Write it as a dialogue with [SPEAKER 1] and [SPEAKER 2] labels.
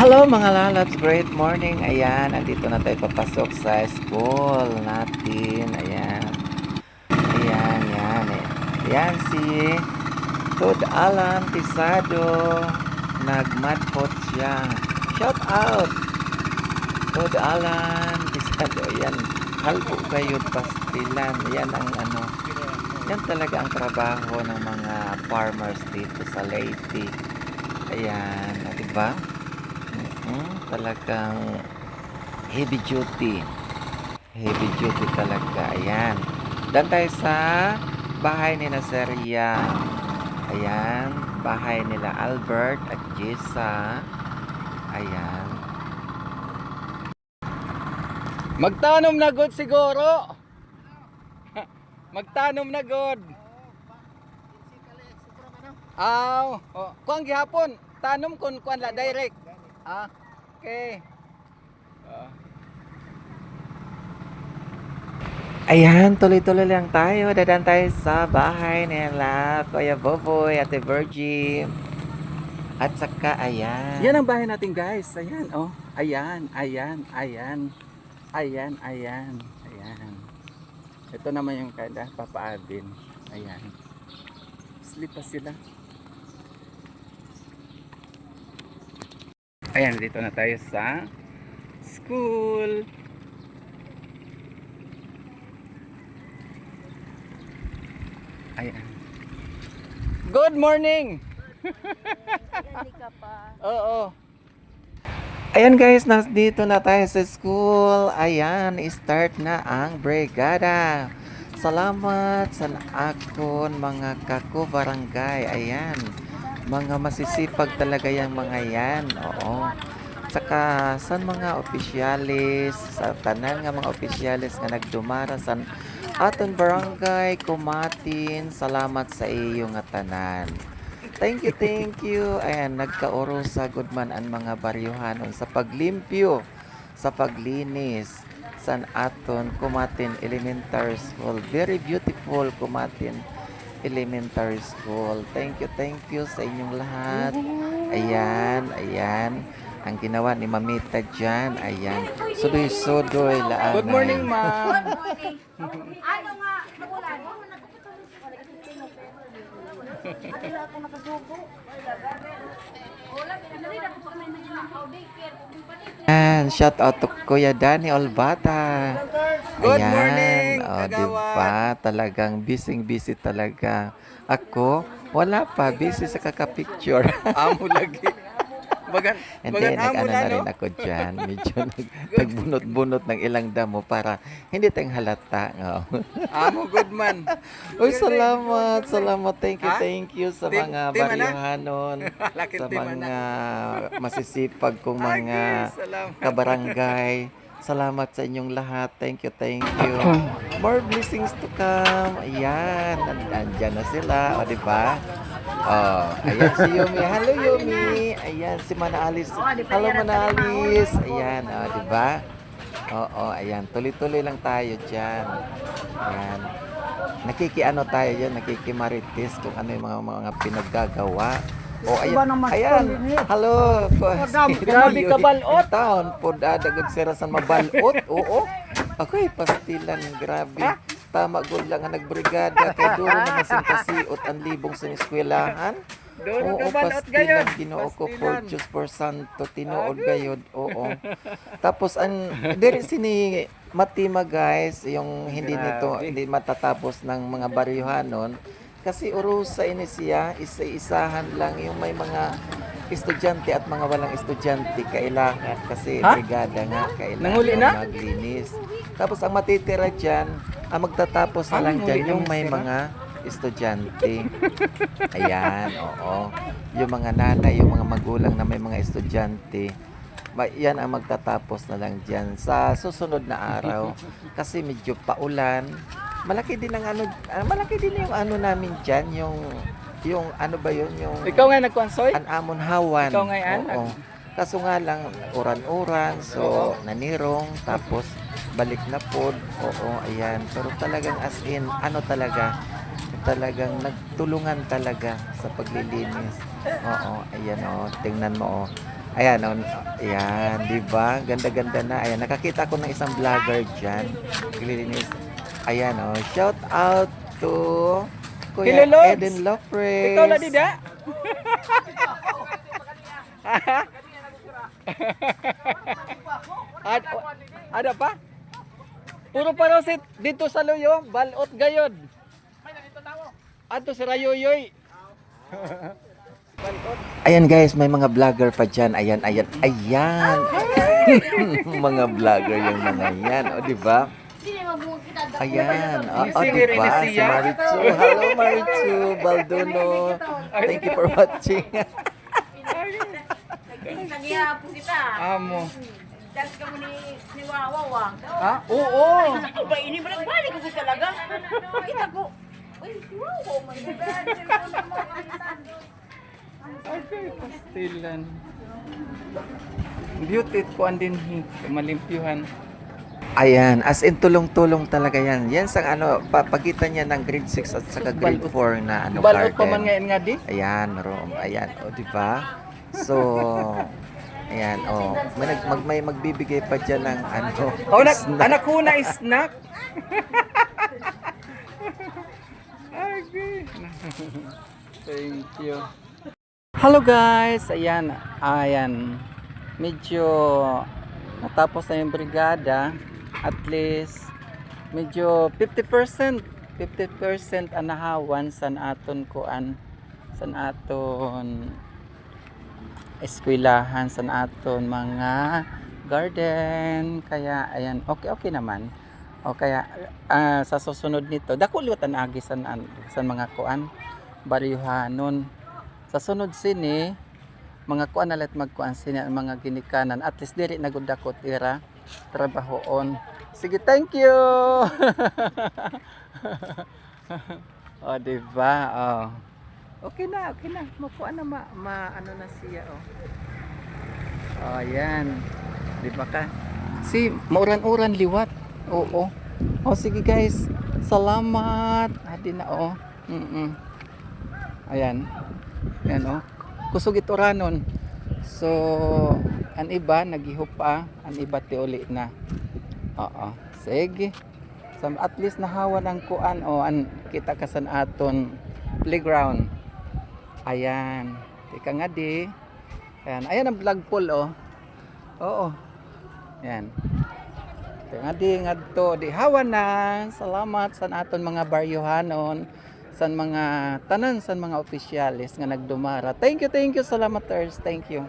[SPEAKER 1] Hello mga lalabs, great morning. Ayan, nandito na tayo papasok sa school natin. Ayan, ayan, ayan. Ayan si Todd Alan Pisado. Nagmadpot siya. Shout out, Todd Alan Pisado. Ayan, halpo kayo pastilan. Ayan ang ano. Yan talaga ang trabaho ng mga farmers dito sa Leyte. Ayan, diba? Talagang heavy duty. Heavy duty talaga. Ayan. Dan tayo sa bahay ni Nazaria. Ayan. Bahay nila Albert at Jessa. Ayan. Magtanom na god siguro. Magtanom na god. Aw, kuang gihapon. Tanom kun kuan la direct. Okay. Ayan, tuloy-tuloy lang tayo. Dadan tayo sa bahay nila Kuya Boboy, Ate Virgie. At saka, ayan. Yan ang bahay natin, guys. Ayan, oh. Ayan, ayan, ayan. Ayan, ayan, ayan. Ito naman yung kada, Papa Alvin. Ayan. Sleep pa sila. Ayan, dito na tayo sa school. Ayan. Good morning! Oo. Ayan guys, dito na tayo sa school. Ayan, start na ang brigada. Salamat sa akon mga kako barangay. Ayan, mga masisipag talaga yung mga yan. Oo. Saka sa mga opisyalis, sa tanan nga mga opisyalis nga nagdumara sa aton barangay kumatin. Salamat sa iyo nga tanan. Thank you, thank you. Ayan, nagkauro sa goodman ang mga baryohanon sa paglimpyo, sa paglinis sa aton Kumatin Elementary School. Very beautiful Kumatin Elementary School. Thank you sa inyong lahat. Ayan, ayan. Ang ginawa ni Mamita dyan, ayan. Sudoy-sudoy laan. Good morning, ma'am.
[SPEAKER 2] Ano nga, nakulan? Adila ako nakasugo.
[SPEAKER 1] Ayan, shout out to Kuya Danny Olbata.
[SPEAKER 3] Good
[SPEAKER 1] Ayan,
[SPEAKER 3] morning,
[SPEAKER 1] diba? Talagang busy talaga. Ako, wala pa. Busy sa kakapicture.
[SPEAKER 3] Amo lagi. Bagan,
[SPEAKER 1] Hindi,
[SPEAKER 3] bagan amo
[SPEAKER 1] nag-ano
[SPEAKER 3] na,
[SPEAKER 1] na rin
[SPEAKER 3] no?
[SPEAKER 1] ako dyan. Medyo nagbunot-bunot ng ilang damo para hindi tayong halata. Oh.
[SPEAKER 3] Amo good man.
[SPEAKER 1] Uy, salamat.
[SPEAKER 3] Ha?
[SPEAKER 1] Thank you sa
[SPEAKER 3] Team-
[SPEAKER 1] mga
[SPEAKER 3] team, ano?
[SPEAKER 1] baryohanon,
[SPEAKER 3] Laking
[SPEAKER 1] sa
[SPEAKER 3] team,
[SPEAKER 1] mga masisipag kong mga
[SPEAKER 3] Salamat.
[SPEAKER 1] kabarangay. Salamat sa inyong lahat. Thank you. More blessings to come. Ayan, nandyan na sila. O, diba? Oh, ayan si Yumi. Hello, Yumi. Ayan, si Manalis. Hello, Manalis. Ayan, o, diba? Oo, ayan. Tuloy-tuloy lang tayo dyan. Ayan. Nakikiano tayo dyan, nakikimarites kung ano yung mga pinaggagawa. O, ayan. Ayan. Hello.
[SPEAKER 3] grabe ka balot.
[SPEAKER 1] Taon, po dadagod sirasan mabalot. Oo. Ako'y pastilan. Grabe. Tama gud lang nga nagbrigada kay duro na masintasiot ang libong sa eskwelahan.
[SPEAKER 3] Duro ka
[SPEAKER 1] Oo,
[SPEAKER 3] balot gayon.
[SPEAKER 1] pastilan Ginoo ko for
[SPEAKER 3] Pastilan.
[SPEAKER 1] Diyos for Santo tinuod gayod. Oo. Tapos diri sini Matima guys, yung
[SPEAKER 3] Grabe.
[SPEAKER 1] hindi matatapos ng mga baryohanon kasi urusa ini siya, isa-isahan lang yung may mga estudyante at mga walang estudyante kailangan kasi
[SPEAKER 3] Ha?
[SPEAKER 1] brigada nga
[SPEAKER 3] Nanguli na?
[SPEAKER 1] kailangan maglinis. Tapos ang matitira dyan, ang magtatapos na lang
[SPEAKER 3] Nanguli
[SPEAKER 1] dyan
[SPEAKER 3] na
[SPEAKER 1] yung may
[SPEAKER 3] sila?
[SPEAKER 1] mga estudyante. Ayan, oo. Yung mga nanay, yung mga magulang na may mga estudyante, yan ang magtatapos na lang dyan sa susunod na araw. Kasi medyo paulan. Malaki din ang malaki din yung ano namin dyan, yung ano ba yun, yung
[SPEAKER 3] Ikaw nga nagkonsoy?
[SPEAKER 1] Anamon Hawan.
[SPEAKER 3] Ikaw nga yan?
[SPEAKER 1] Oo. Kaso nga lang, uran-uran, so nanirong, tapos balik na pod. Oo, ayan. Pero talagang as in, ano talagang nagtulungan talaga sa paglilinis. Oo, ayan o, tingnan mo o. Ayan, ayan, di ba? Ganda-ganda na. Ayan, nakakita ko ng isang vlogger dyan. Naglilinis. Ayan, oh. Shout out to Kuya
[SPEAKER 3] Hello, Lods.
[SPEAKER 1] Eden Lopres.
[SPEAKER 3] Ikaw na dida? Ada pa? Puro parosit dito sa Luyo, balot gayod. Ato si Rayoyoy.
[SPEAKER 1] Ayan guys, may mga vlogger pa dyan. Ayan, ayan, ayan. Mga vlogger yung mga yan. O, di ba?
[SPEAKER 2] Sino mabungog kita daw?
[SPEAKER 1] Ayan. O,
[SPEAKER 3] Si
[SPEAKER 1] di ba? Si
[SPEAKER 3] Siya.
[SPEAKER 1] Marichu. Hello, Marichu. Balduno. Thank you for watching.
[SPEAKER 2] Nagihapon kita.
[SPEAKER 3] Amo.
[SPEAKER 2] Dahil ka mo ni Wawaw.
[SPEAKER 3] Ha? Oo.
[SPEAKER 2] Ako ba ini balik ko talaga? Kita ko. Uy, si Wawaw man.
[SPEAKER 3] Okay, pastilan. Beauty ko andin malimpyuhan.
[SPEAKER 1] Ayan, as in tulong-tulong talaga yan. Yan sa ano, pagitan niya ng grade 6 at saka grade 4 na ano
[SPEAKER 3] Balot pa man
[SPEAKER 1] garden.
[SPEAKER 3] ngayon nga di.
[SPEAKER 1] Ayan, room. Ayan, o, di ba? So, ayan, o. May magbibigay pa dyan ng ano.
[SPEAKER 3] Oh,
[SPEAKER 1] snack.
[SPEAKER 3] anak ko na snack. Okay. Thank you. Hello guys, ayan. Medyo natapos na yung brigada. At least medyo 50% anahawan san aton kuan, san aton eskwelahan, san aton mga garden. Kaya ayan, okay naman. O kaya sa susunod nito dako liwatan agi san mga kuan baryohanon. Sa sunod sini mga kuan nalit magkuan sini ang mga ginikanan, at least diri na gud dako tira trabahoon. Sige, thank you. O, diba? Oh. Okay na. Makuha na ano na siya, oh. Oh, yan. Diba ka? Si, mauran-uran liwat. Oo. Oh, sige guys. Salamat. Hadi na, oh. Ayan. Ayan, oh. Kusog itoranon. So, ang iba, naghihupa. Ang iba, tiuli na. Oo. Sige. At least nahawa ng kuan o kita kasan aton playground. Ayan. Tika nga di. Ayan ang vlog pool oh. Oo. Ayan. Tika nga di ngadto di hawa na. Salamat sa aton mga baryohanon, san mga tanan san mga opisyalis nga nagdumara. Thank you. Salamat, Ters. Thank you.